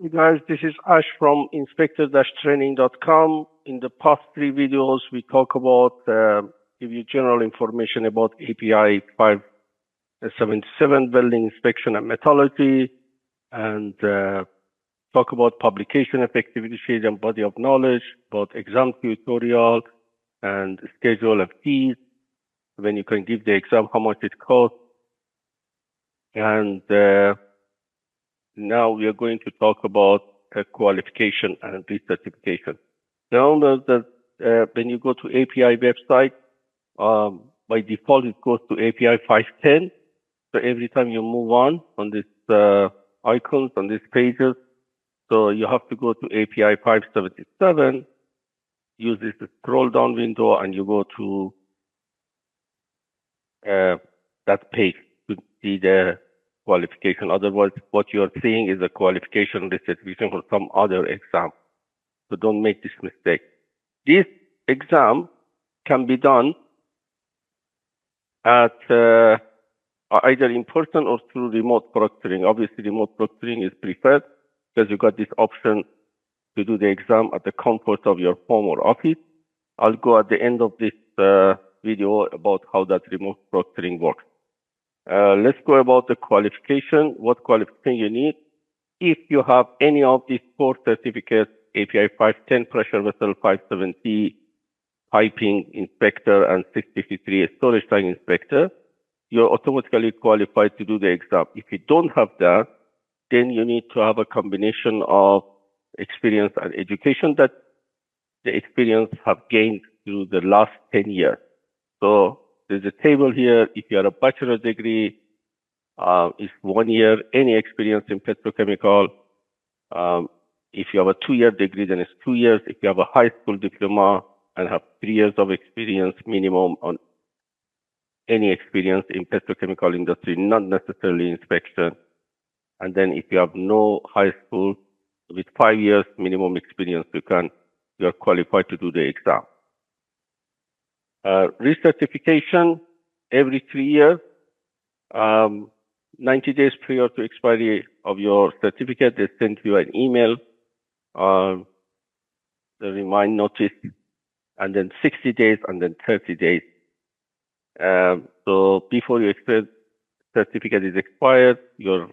Hey guys, this is Ash from inspector-training.com. In the past 3 videos, we talk about, give you general information about API 577, welding inspection and metallurgy, and talk about publication effectivity sheet and body of knowledge, about exam tutorial and schedule of fees, when you can give the exam, how much it costs. And now we are going to talk about qualification and recertification. Now that when you go to API website, by default it goes to API 510. So every time you move on this icons on these pages, so you have to go to API 577, use this scroll down window, and you go to that page to see the qualification. Otherwise, what you are seeing is a qualification recertification for some other exam. So don't make this mistake. This exam can be done at either in person or through remote proctoring. Obviously, remote proctoring is preferred because you got this option to do the exam at the comfort of your home or office. I'll go at the end of this video about how that remote proctoring works. Let's go about the qualification, what qualification you need. If you have any of these 4 certificates, API 510, pressure vessel 570, piping inspector, and 653 storage tank inspector, you're automatically qualified to do the exam. If you don't have that, then you need to have a combination of experience and education that the experience have gained through the last 10 years. So there's a table here. If you have a bachelor's degree, it's 1 year. Any experience in petrochemical. If you have a 2-year degree, then it's 2 years. If you have a high school diploma and have 3 years of experience minimum on any experience in petrochemical industry, not necessarily inspection. And then if you have no high school with 5 years minimum experience, you are qualified to do the exam. Recertification every 3 years, 90 days prior to expiry of your certificate, they send you an email, the remind notice, and then 60 days and then 30 days. So before your certificate is expired, you're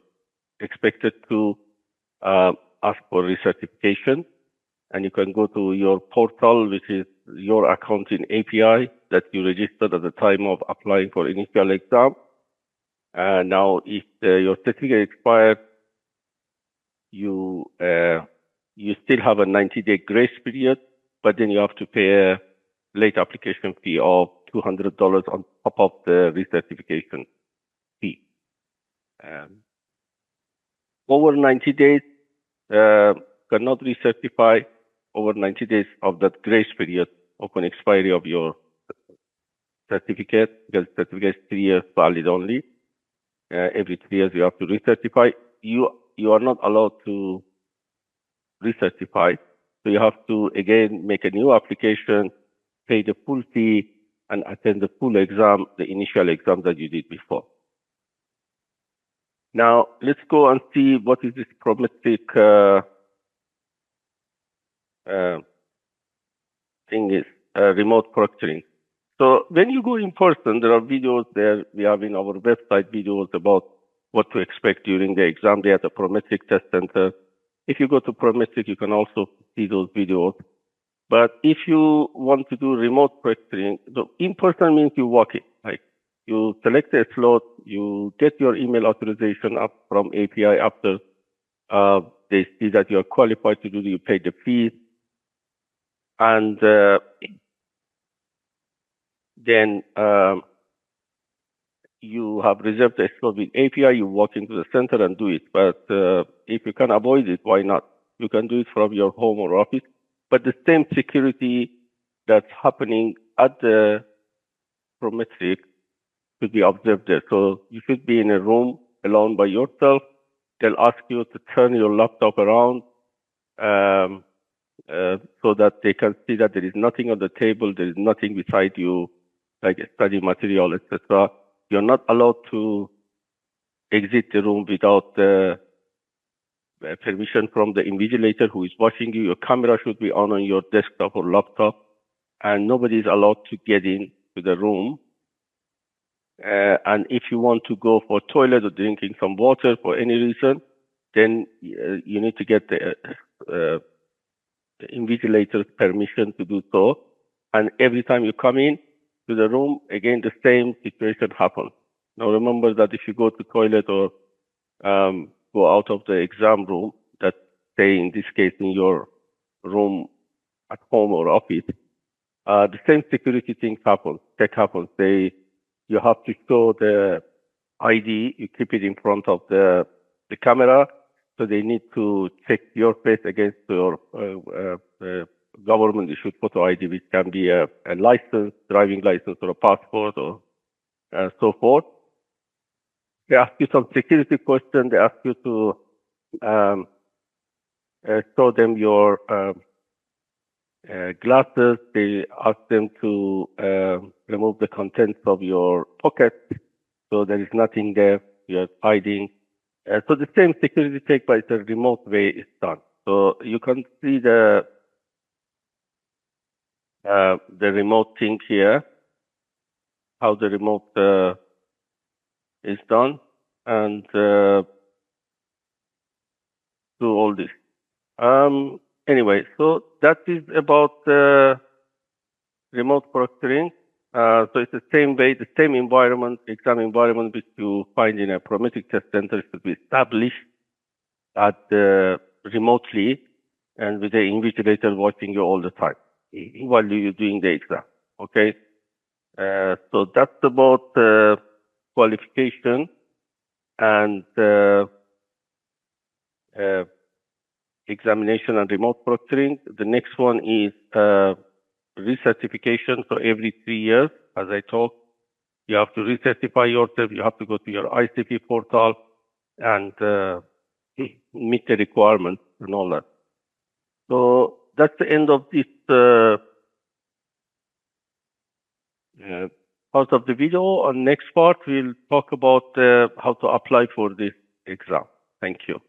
expected to ask for recertification, and you can go to your portal, which is your account in API that you registered at the time of applying for initial exam. Now, if your certificate expired, you still have a 90-day grace period, but then you have to pay a late application fee of $200 on top of the recertification fee. Over 90 days, cannot recertify over 90 days of that grace period upon expiry of your certificate, because certificate is 3 years valid only. Every 3 years you have to recertify. You are not allowed to recertify, so you have to again make a new application, pay the full fee, and attend the full exam, the initial exam that you did before. Now let's go and see what is this prometric thing is, remote proctoring. So when you go in person, there are videos there. We have in our website videos about what to expect during the exam day at the Prometric Test Center. If you go to Prometric, you can also see those videos. But if you want to do remote proctoring, so in person means you walk it. Like you select a slot, you get your email authorization up from API after they see that you are qualified to do, you pay the fees. And then you have reserved a slot with API, you walk into the center and do it. But if you can avoid it, why not? You can do it from your home or office. But the same security that's happening at the Prometric should be observed there. So you should be in a room alone by yourself. They'll ask you to turn your laptop around so that they can see that there is nothing on the table, there is nothing beside you, like study material, etc. You're not allowed to exit the room without permission from the invigilator who is watching you. Your camera should be on your desktop or laptop, and nobody is allowed to get in to the room. And if you want to go for toilet or drinking some water for any reason, then you need to get the invigilator's permission to do so. And every time you come in to the room, again, the same situation happens. Now remember that if you go to toilet or go out of the exam room, that say in this case in your room at home or office, the same security thing happens. Check happens. You have to show the ID. You keep it in front of the camera, so they need to check your face against your government issued photo ID, which can be a license, driving license, or a passport, or so forth. They ask you some security questions. They ask you to show them your glasses. They ask them to remove the contents of your pocket, so there is nothing there you're hiding. So the same security check, but it's a remote way is done. So you can see the remote thing here, how the remote is done, and do all this. Anyway, so that is about remote proctoring. So it's the same way, the same environment, exam environment which you find in a parametric test center should be established at remotely and with the invigilator watching you all the time while you're doing the exam. Okay. So that's about qualification and examination and remote proctoring. The next one is recertification. So every 3 years, as I talked, you have to recertify yourself. You have to go to your ICP portal and meet the requirements and all that. So that's the end of this part of the video. On next part, we'll talk about how to apply for this exam. Thank you.